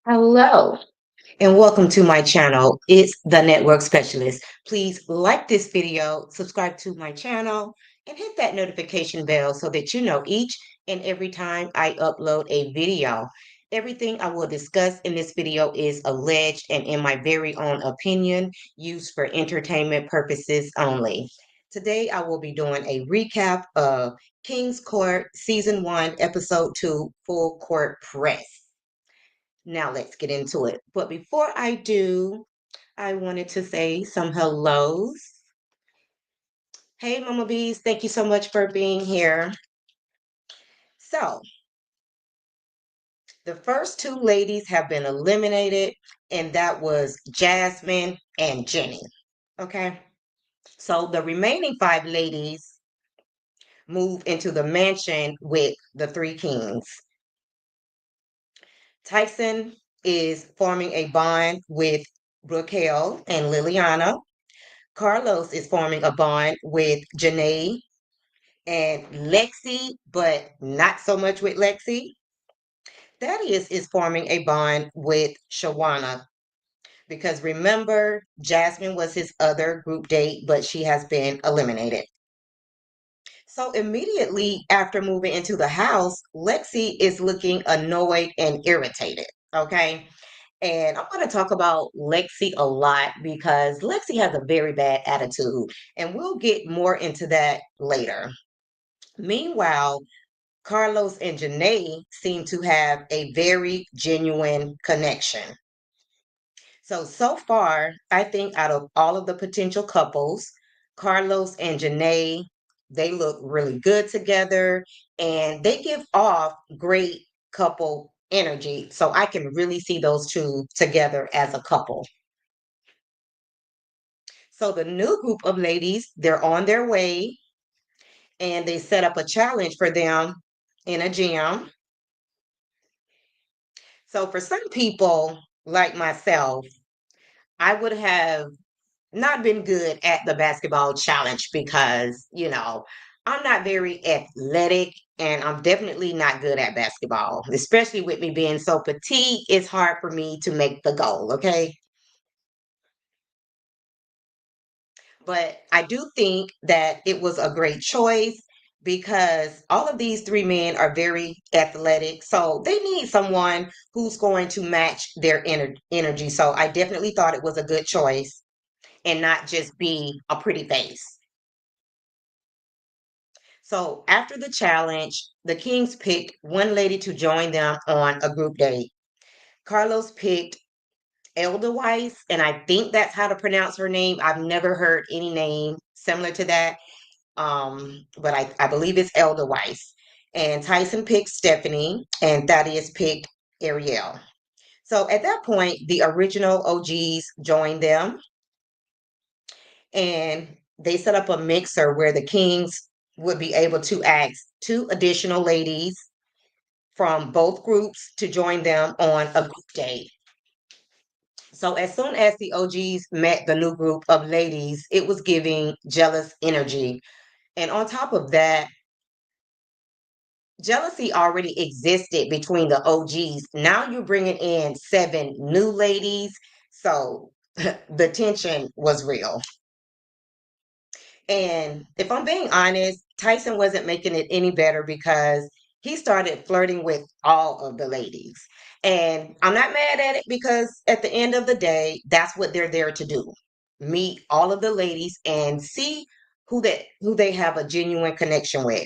Hello, and welcome to my channel. It's the Network Specialist. Please like this video, subscribe to my channel, and hit that notification bell so that you know each and every time I upload a video. Everything I will discuss in this video is alleged and in my very own opinion, used for entertainment purposes only. Today, I will be doing a recap of King's Court Season 1, Episode 2, Full Court Press. Now let's get into it. But before I do, I wanted to say some hellos. Hey, Mama Bees, thank you so much for being here. So, the first two ladies have been eliminated, and that was Jasmine and Jenny. Okay. So, the remaining five ladies move into the mansion with the three kings. Tyson is forming a bond with Raquel and Liliana. Carlos is forming a bond with Janae and Lexi, but not so much with Lexi. Thaddeus is forming a bond with Shawana because remember, Jasmine was his other group date, but she has been eliminated. So immediately after moving into the house, Lexi is looking annoyed and irritated. Okay. And I'm going to talk about Lexi a lot because Lexi has a very bad attitude, and we'll get more into that later. Meanwhile, Carlos and Janae seem to have a very genuine connection. So far, I think out of all of the potential couples, Carlos and Janae, they look really good together and they give off great couple energy. So I can really see those two together as a couple. So the new group of ladies, they're on their way and they set up a challenge for them in a gym. So for some people like myself, I would have not been good at the basketball challenge because, I'm not very athletic and I'm definitely not good at basketball, especially with me being so petite. It's hard for me to make the goal, okay? But I do think that it was a great choice because all of these three men are very athletic. So they need someone who's going to match their energy. So I definitely thought it was a good choice and not just be a pretty face. So after the challenge, the Kings picked one lady to join them on a group date. Carlos picked Edelweiss, and I think that's how to pronounce her name. I've never heard any name similar to that. But I believe it's Edelweiss. And Tyson picked Stephanie, and Thaddeus picked Ariel. So at that point, the original OGs joined them, and they set up a mixer where the Kings would be able to ask two additional ladies from both groups to join them on a group date. So as soon as the OGs met the new group of ladies, it was giving jealous energy. And on top of that, jealousy already existed between the OGs. Now you're bringing in seven new ladies. So the tension was real. And if I'm being honest, Tyson wasn't making it any better because he started flirting with all of the ladies. And I'm not mad at it because at the end of the day, that's what they're there to do. Meet all of the ladies and see who they have a genuine connection with.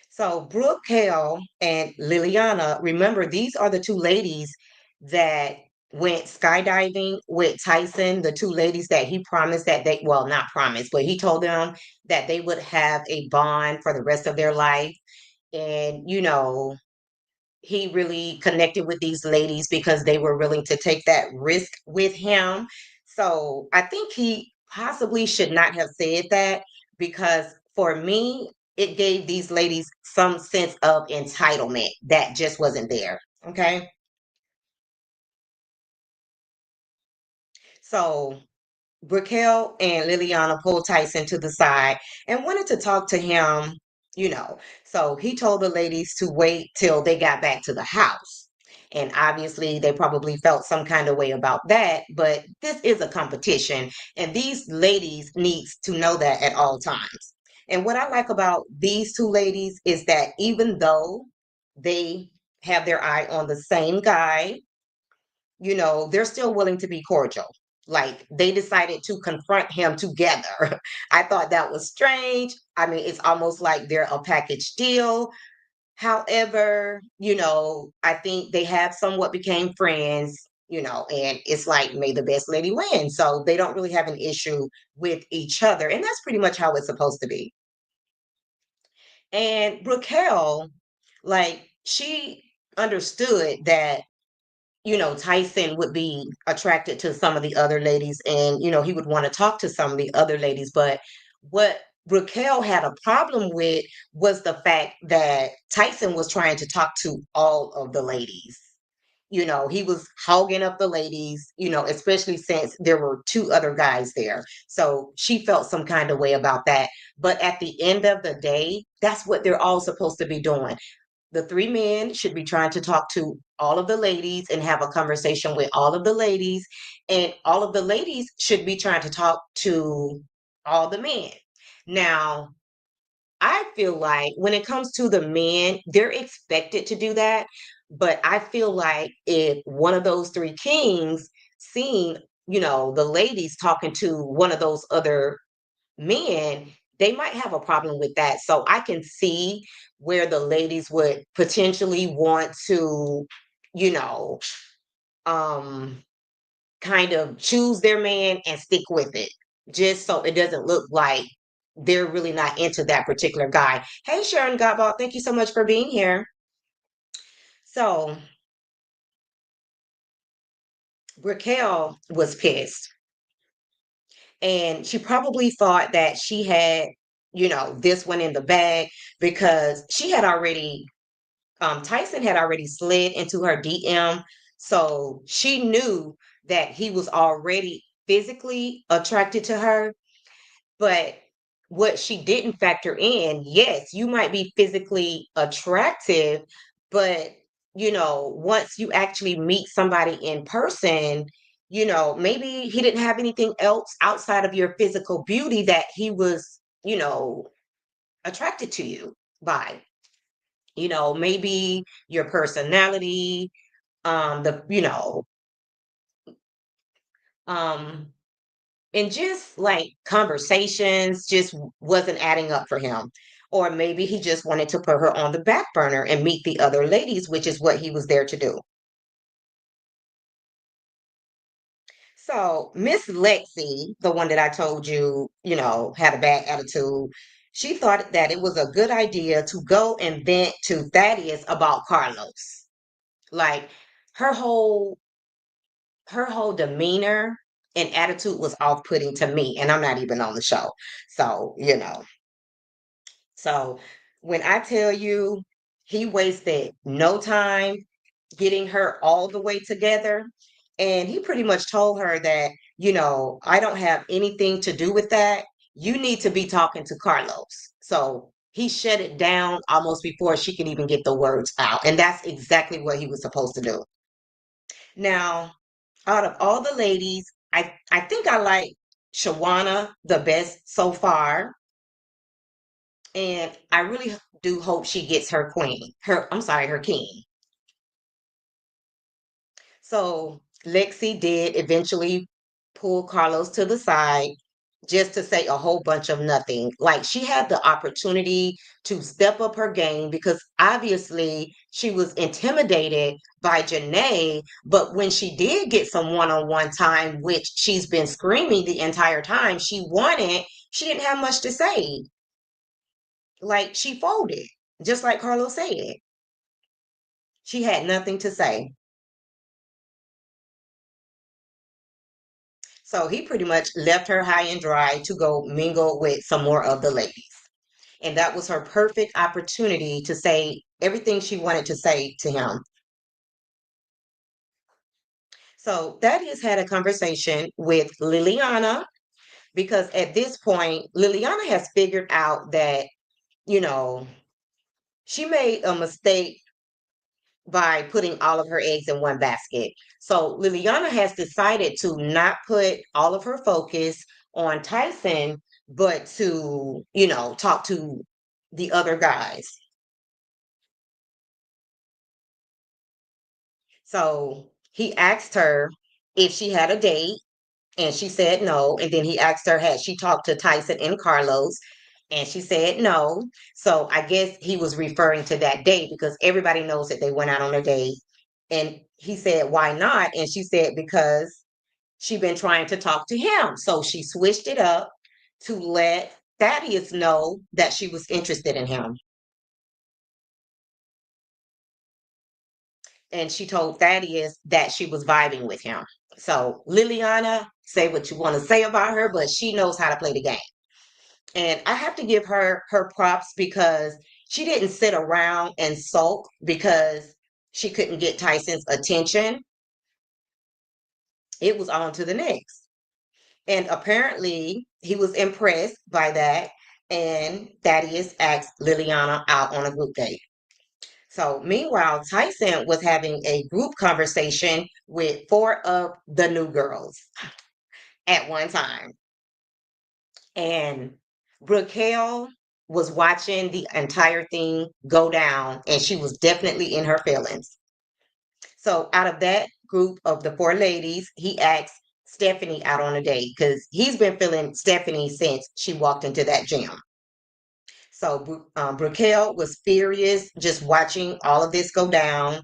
So Brooke Hale and Liliana, remember these are the two ladies that went skydiving with Tyson, the two ladies that he promised that they, well, not promised, but he told them that they would have a bond for the rest of their life. And, he really connected with these ladies because they were willing to take that risk with him. So I think he possibly should not have said that because for me, it gave these ladies some sense of entitlement that just wasn't there. Okay. So Raquel and Liliana pulled Tyson to the side and wanted to talk to him you know. So he told the ladies to wait till they got back to the house. And obviously, they probably felt some kind of way about that, but this is a competition, and these ladies needs to know that at all times. And what I like about these two ladies is that even though they have their eye on the same guy, they're still willing to be cordial. Like they decided to confront him together. I thought that was strange. I mean, it's almost like they're a package deal. However, I think they have somewhat became friends, and it's like may the best lady win. So they don't really have an issue with each other. And that's pretty much how it's supposed to be. And Raquel, like, she understood that Tyson would be attracted to some of the other ladies and, he would want to talk to some of the other ladies. But what Raquel had a problem with was the fact that Tyson was trying to talk to all of the ladies. He was hogging up the ladies, especially since there were two other guys there. So she felt some kind of way about that. But at the end of the day, that's what they're all supposed to be doing. The three men should be trying to talk to all of the ladies and have a conversation with all of the ladies, and all of the ladies should be trying to talk to all the men. Now, I feel like when it comes to the men, they're expected to do that. But I feel like if one of those three kings seen, the ladies talking to one of those other men, they might have a problem with that. So I can see where the ladies would potentially want to, you know, um, kind of choose their man and stick with it, just so it doesn't look like they're really not into that particular guy. Hey, Sharon Godball, thank you so much for being here. So Raquel was pissed, and she probably thought that she had, this one in the bag because she had already, Tyson had already slid into her DM. So she knew that he was already physically attracted to her. But what she didn't factor in, yes, you might be physically attractive, but once you actually meet somebody in person, maybe he didn't have anything else outside of your physical beauty that he was, attracted to you by. Maybe your personality, the, um, and just like conversations just wasn't adding up for him. Or maybe he just wanted to put her on the back burner and meet the other ladies, which is what he was there to do. So Miss Lexi, the one that I told you, had a bad attitude, she thought that it was a good idea to go and vent to Thaddeus about Carlos. Like her whole her whole demeanor and attitude was off-putting to me, and I'm not even on the show. So, so when I tell you he wasted no time getting her all the way together, and he pretty much told her that, I don't have anything to do with that. You need to be talking to Carlos. So he shut it down almost before she can even get the words out. And that's exactly what he was supposed to do. Now, out of all the ladies, I think I like Shawana the best so far, and I really do hope she gets her queen. I'm sorry, her king. So Lexi did eventually pull Carlos to the side just to say a whole bunch of nothing. Like she had the opportunity to step up her game because obviously she was intimidated by Janae. But when she did get some one on one time, which she's been screaming the entire time she wanted, she didn't have much to say. Like she folded, just like Carlos said. She had nothing to say. So he pretty much left her high and dry to go mingle with some more of the ladies. And that was her perfect opportunity to say everything she wanted to say to him. So Thaddeus had a conversation with Liliana because at this point, Liliana has figured out that you know, she made a mistake by putting all of her eggs in one basket. So Liliana has decided to not put all of her focus on Tyson, but to, talk to the other guys. So he asked her if she had a date, and she said no. And then he asked her, had she talked to Tyson and Carlos? And she said no. So I guess he was referring to that date because everybody knows that they went out on a date. And he said, why not? And she said, because she been trying to talk to him. So she switched it up to let Thaddeus know that she was interested in him. And she told Thaddeus that she was vibing with him. So Liliana, say what you want to say about her, but she knows how to play the game. And I have to give her props because she didn't sit around and sulk because she couldn't get Tyson's attention. It was on to the next. And apparently he was impressed by that. And Thaddeus asked Liliana out on a group date. So meanwhile, Tyson was having a group conversation with four of the new girls at one time. And Raquel was watching the entire thing go down, and she was definitely in her feelings. So out of that group of the four ladies, he asked Stephanie out on a date because he's been feeling Stephanie since she walked into that gym. So Raquel was furious just watching all of this go down.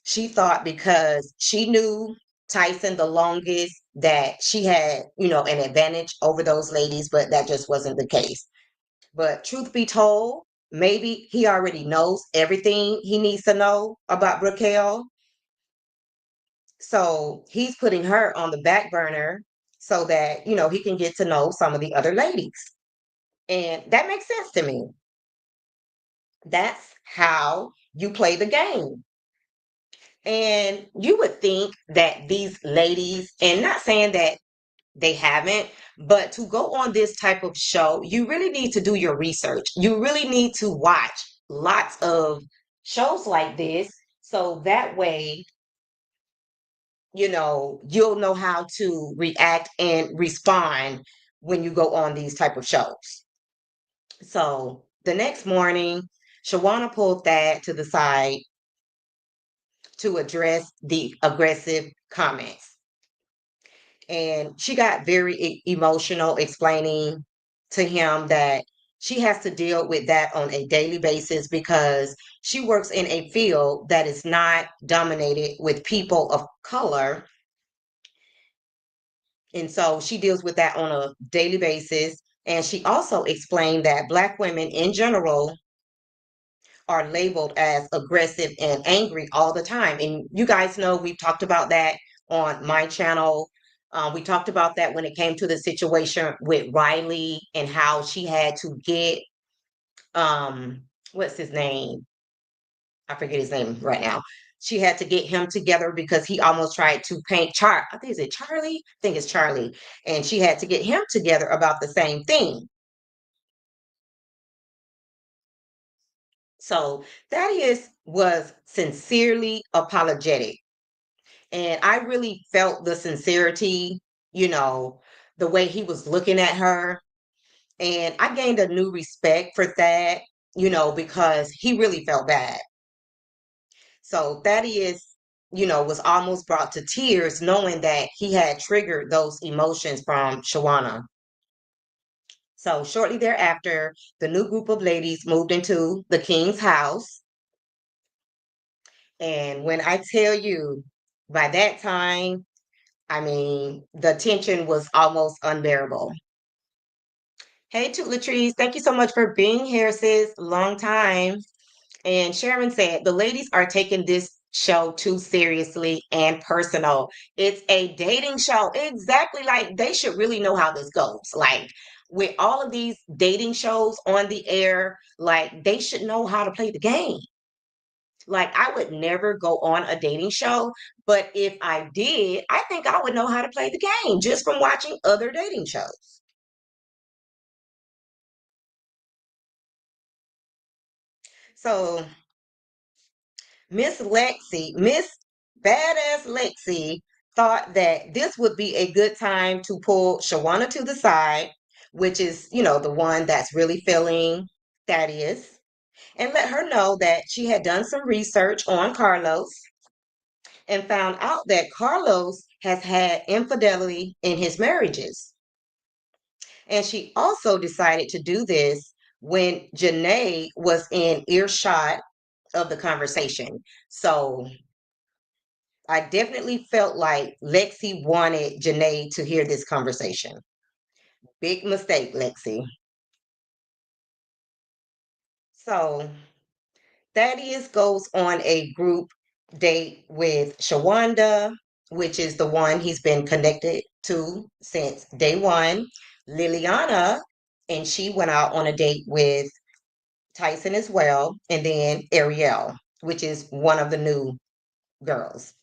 She thought because she knew Tyson the longest that she had, an advantage over those ladies, but that just wasn't the case. But truth be told, maybe he already knows everything he needs to know about Raquel. So he's putting her on the back burner so that, he can get to know some of the other ladies. And that makes sense to me. That's how you play the game. And you would think that these ladies, and not saying that they haven't, but to go on this type of show, you really need to do your research. You really need to watch lots of shows like this. So that way, you'll know how to react and respond when you go on these type of shows. So the next morning, Shawana pulled Thad to the side to address the aggressive comments. And she got very emotional, explaining to him that she has to deal with that on a daily basis because she works in a field that is not dominated with people of color. And so she deals with that on a daily basis. And she also explained that Black women in general are labeled as aggressive and angry all the time. And you guys know we've talked about that on my channel. We talked about that when it came to the situation with Riley and how she had to get what's his name? I forget his name right now. She had to get him together because he almost tried to paint I think is it Charlie? I think it's Charlie. And she had to get him together about the same thing. So Thaddeus was sincerely apologetic. And I really felt the sincerity, you know, the way he was looking at her. And I gained a new respect for Thad, because he really felt bad. So Thaddeus, was almost brought to tears knowing that he had triggered those emotions from Shawana. So shortly thereafter, the new group of ladies moved into the king's house. And when I tell you, by that time, I mean, the tension was almost unbearable. Hey, Toot Latrice, thank you so much for being here, sis. Long time. And Sharon said, the ladies are taking this show too seriously and personal. It's a dating show. Exactly. Like they should really know how this goes. Like with all of these dating shows on the air, like they should know how to play the game. Like I would never go on a dating show, but if I did, I think I would know how to play the game just from watching other dating shows. So Miss Badass Lexi thought that this would be a good time to pull Shawana to the side, which is, the one that's really feeling Thaddeus, and let her know that she had done some research on Carlos and found out that Carlos has had infidelity in his marriages. And she also decided to do this when Janae was in earshot of the conversation. So I definitely felt like Lexi wanted Janae to hear this conversation. Big mistake, Lexi. So Thaddeus goes on a group date with Shawanda, which is the one he's been connected to since day one. Liliana, and she went out on a date with Tyson as well. And then Ariel, which is one of the new girls.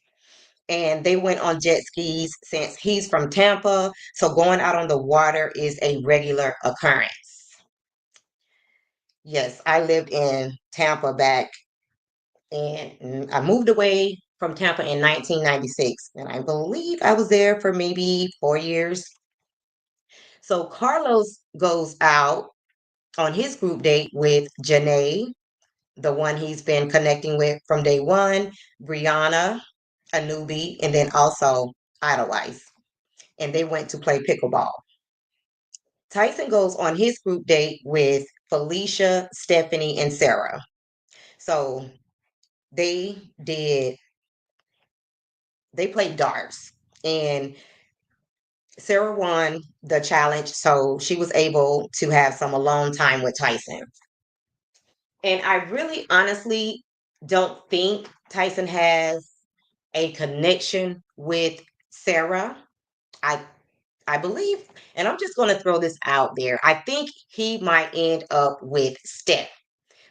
And they went on jet skis since he's from Tampa. So going out on the water is a regular occurrence. Yes, I lived in Tampa back and I moved away from Tampa in 1996. And I believe I was there for maybe 4 years. So Carlos goes out on his group date with Janae, the one he's been connecting with from day one, Brianna, a newbie, and then also Idolize. And they went to play pickleball. Tyson goes on his group date with Felicia, Stephanie, and Sarah. So they did, they played darts. And Sarah won the challenge, so she was able to have some alone time with Tyson. And I really honestly don't think Tyson has a connection with Sarah. I I believe, and I'm just going to throw this out there. I think he might end up with Steph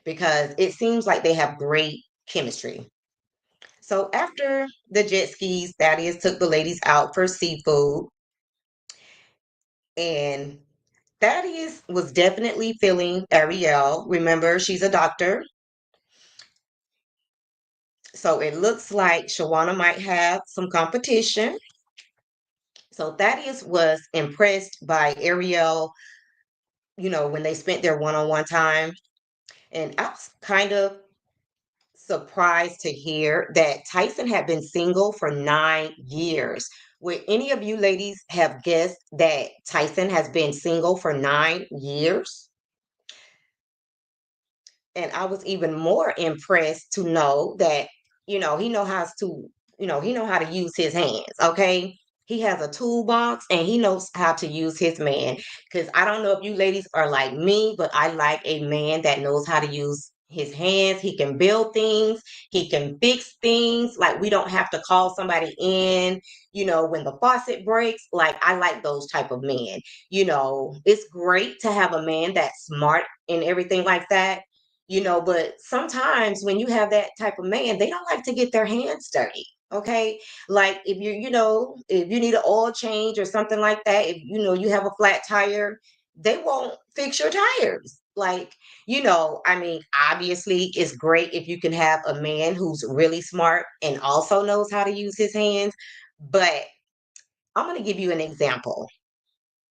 because it seems like they have great chemistry. So after the jet skis, Thaddeus took the ladies out for seafood, and Thaddeus was definitely feeling Ariel. Remember, she's a doctor. So it looks like Shawana might have some competition. So Thaddeus was impressed by Ariel, when they spent their one on one time. And I was kind of surprised to hear that Tyson had been single for 9 years. Would any of you ladies have guessed that Tyson has been single for 9 years? And I was even more impressed to know that, he know how to use his hands, okay? He has a toolbox and he knows how to use his man. Because I don't know if you ladies are like me, but I like a man that knows how to use his hands. He can build things, he can fix things. Like we don't have to call somebody in, when the faucet breaks. Like I like those type of men. It's great to have a man that's smart and everything like that, but sometimes when you have that type of man, they don't like to get their hands dirty. Okay. Like if if you need an oil change or something like that, if you have a flat tire, they won't fix your tires. Like, I mean, obviously it's great if you can have a man who's really smart and also knows how to use his hands. But I'm going to give you an example.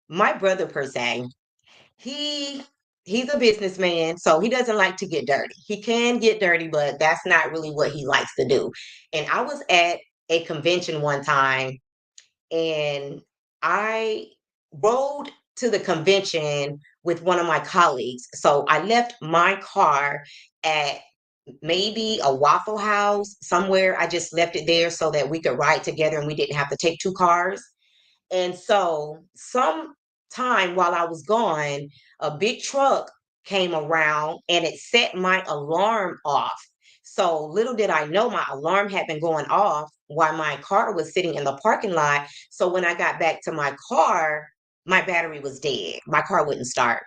My brother, per se, he he's a businessman, so he doesn't like to get dirty. He can get dirty, but that's not really what he likes to do. And I was at a convention one time and I rode to the convention with one of my colleagues. So I left my car at maybe a Waffle House somewhere. I just left it there so that we could ride together and we didn't have to take two cars. And so, some time while I was gone, a big truck came around and it set my alarm off. So, little did I know my alarm had been going off while my car was sitting in the parking lot. So, when I got back to my car, my battery was dead. My car wouldn't start.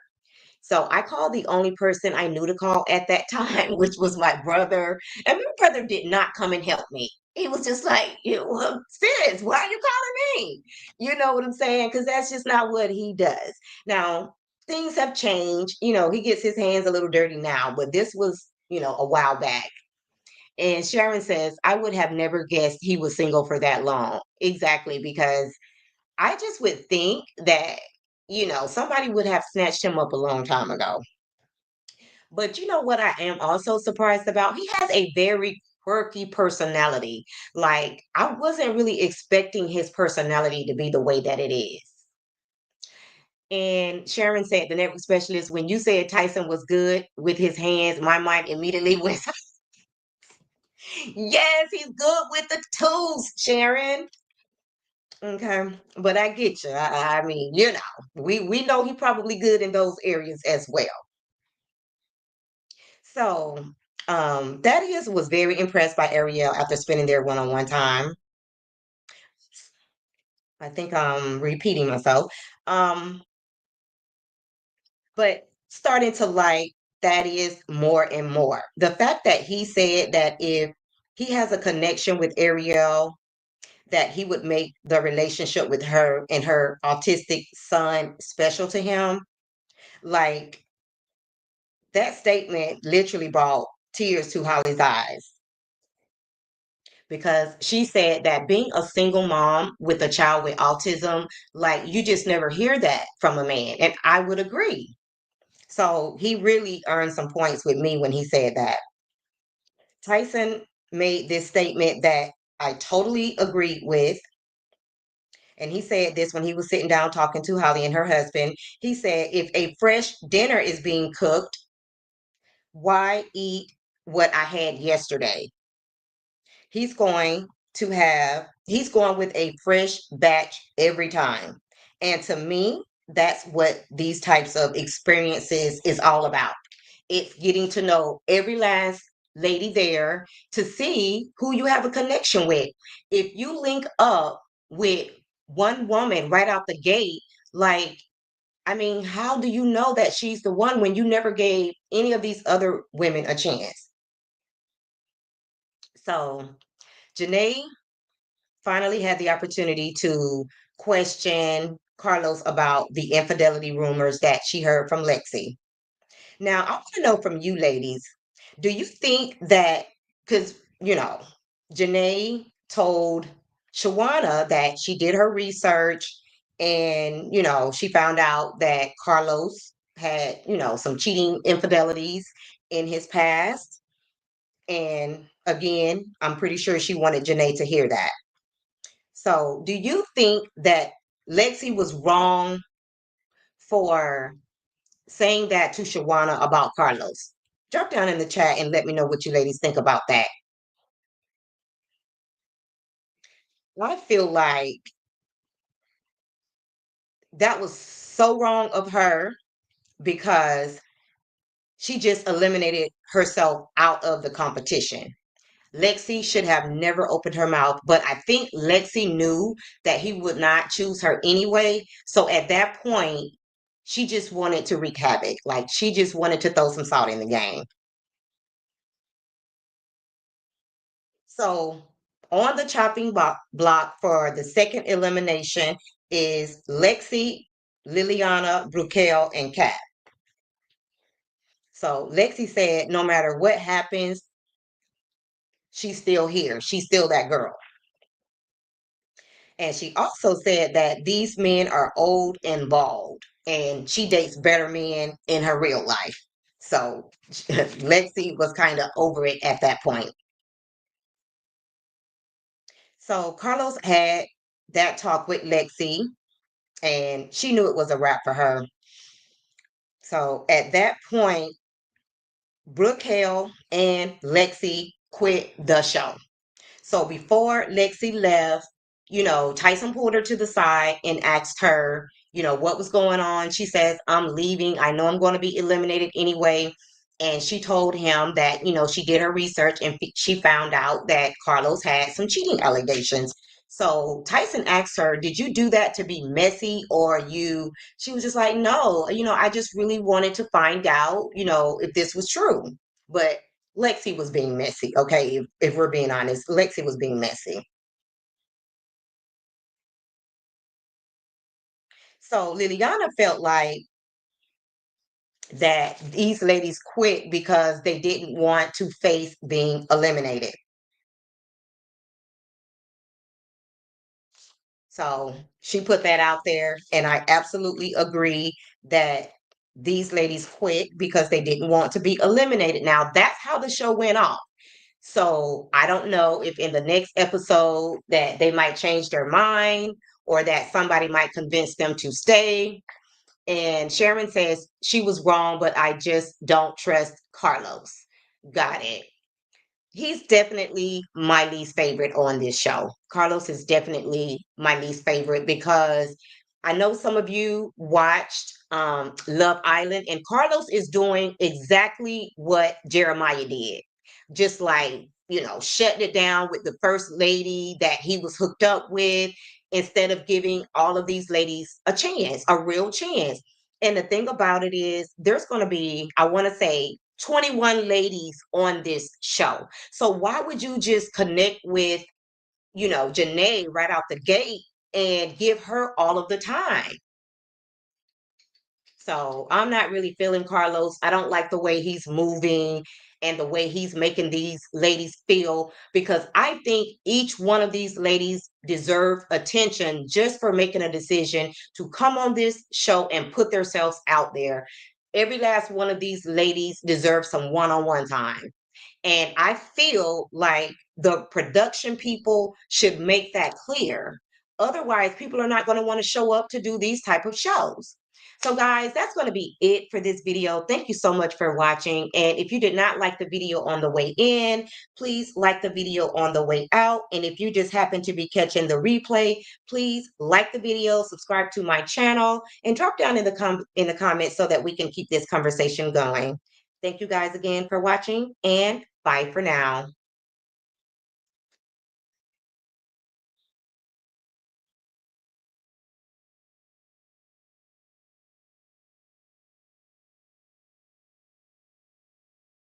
So I called the only person I knew to call at that time, which was my brother. And my brother did not come and help me. He was just like, well, sis, why are you calling me? You know what I'm saying? Because that's just not what he does. Now, things have changed. He gets his hands a little dirty now, but this was, a while back. And Sharon says, I would have never guessed he was single for that long. Exactly, because I just would think that, somebody would have snatched him up a long time ago. But you know what I am also surprised about? He has a very quirky personality. Like, I wasn't really expecting his personality to be the way that it is. And Sharon said, the network specialist, when you said Tyson was good with his hands, my mind immediately went, yes, he's good with the tools, Sharon. Okay, but I get you. I mean, we know he probably good in those areas as well. So, Thaddeus was very impressed by Ariel after spending their one-on-one time. I think I'm repeating myself. Um, but starting to like Thaddeus more and more. The fact that he said that if he has a connection with Ariel, that he would make the relationship with her and her autistic son special to him. Like, that statement literally brought tears to Holly's eyes because she said that being a single mom with a child with autism, like, you just never hear that from a man. And I would agree. So he really earned some points with me when he said that. Tyson made this statement that I totally agreed with. And he said this when he was sitting down talking to Holly and her husband. He said, if a fresh dinner is being cooked, why eat what I had yesterday? He's going he's going with a fresh batch every time. And to me, that's what these types of experiences is all about. It's getting to know every last lady there to see who you have a connection with. If you link up with one woman right out the gate, like, I mean, how do you know that she's the one when you never gave any of these other women a chance? So, Janae finally had the opportunity to question Carlos about the infidelity rumors that she heard from Lexi. Now, I want to know from you ladies, do you think that, because, Janae told Shawana that she did her research and, she found out that Carlos had, some cheating infidelities in his past. And again, I'm pretty sure she wanted Janae to hear that. So, do you think that Lexi was wrong for saying that to Shawana about Carlos? Drop down in the chat and let me know what you ladies think about that. I feel like that was so wrong of her because she just eliminated herself out of the competition. Lexi should have never opened her mouth, but I think Lexi knew that he would not choose her anyway. So at that point, she just wanted to wreak havoc. Like, she just wanted to throw some salt in the game. So on the chopping block for the second elimination is Lexi, Liliana, Brukel, and Kat. So Lexi said no matter what happens, she's still here. She's still that girl. And she also said that these men are old and bald, and she dates better men in her real life. So Lexi was kind of over it at that point. So Carlos had that talk with Lexi, and she knew it was a wrap for her. So at that point, Brooke Hale and Lexi quit the show. So before Lexi left, Tyson pulled her to the side and asked her, what was going on. She says, I'm leaving. I know I'm going to be eliminated anyway. And she told him that, she did her research and she found out that Carlos had some cheating allegations. So Tyson asked her, did you do that to be messy or you? She was just like, no, I just really wanted to find out, if this was true. But Lexi was being messy. Okay, if we're being honest, Lexi was being messy. So Liliana felt like that these ladies quit because they didn't want to face being eliminated. So she put that out there, and I absolutely agree that these ladies quit because they didn't want to be eliminated. Now, that's how the show went off. So I don't know if in the next episode that they might change their mind or that somebody might convince them to stay. And Sharon says she was wrong, but I just don't trust Carlos. Got it. He's definitely my least favorite on this show. Carlos is definitely my least favorite because I know some of you watched Love Island, and Carlos is doing exactly what Jeremiah did. Just like, shutting it down with the first lady that he was hooked up with instead of giving all of these ladies a chance, a real chance. And the thing about it is, there's going to be, I want to say, 21 ladies on this show. So why would you just connect with, Janae right out the gate and give her all of the time? So I'm not really feeling Carlos. I don't like the way he's moving and the way he's making these ladies feel, because I think each one of these ladies deserve attention just for making a decision to come on this show and put themselves out there. Every last one of these ladies deserves some one-on-one time. And I feel like the production people should make that clear. Otherwise, people are not going to want to show up to do these type of shows. So guys, that's going to be it for this video. Thank you so much for watching. And if you did not like the video on the way in, please like the video on the way out. And if you just happen to be catching the replay, please like the video, subscribe to my channel, and drop down in the comments so that we can keep this conversation going. Thank you guys again for watching, and bye for now.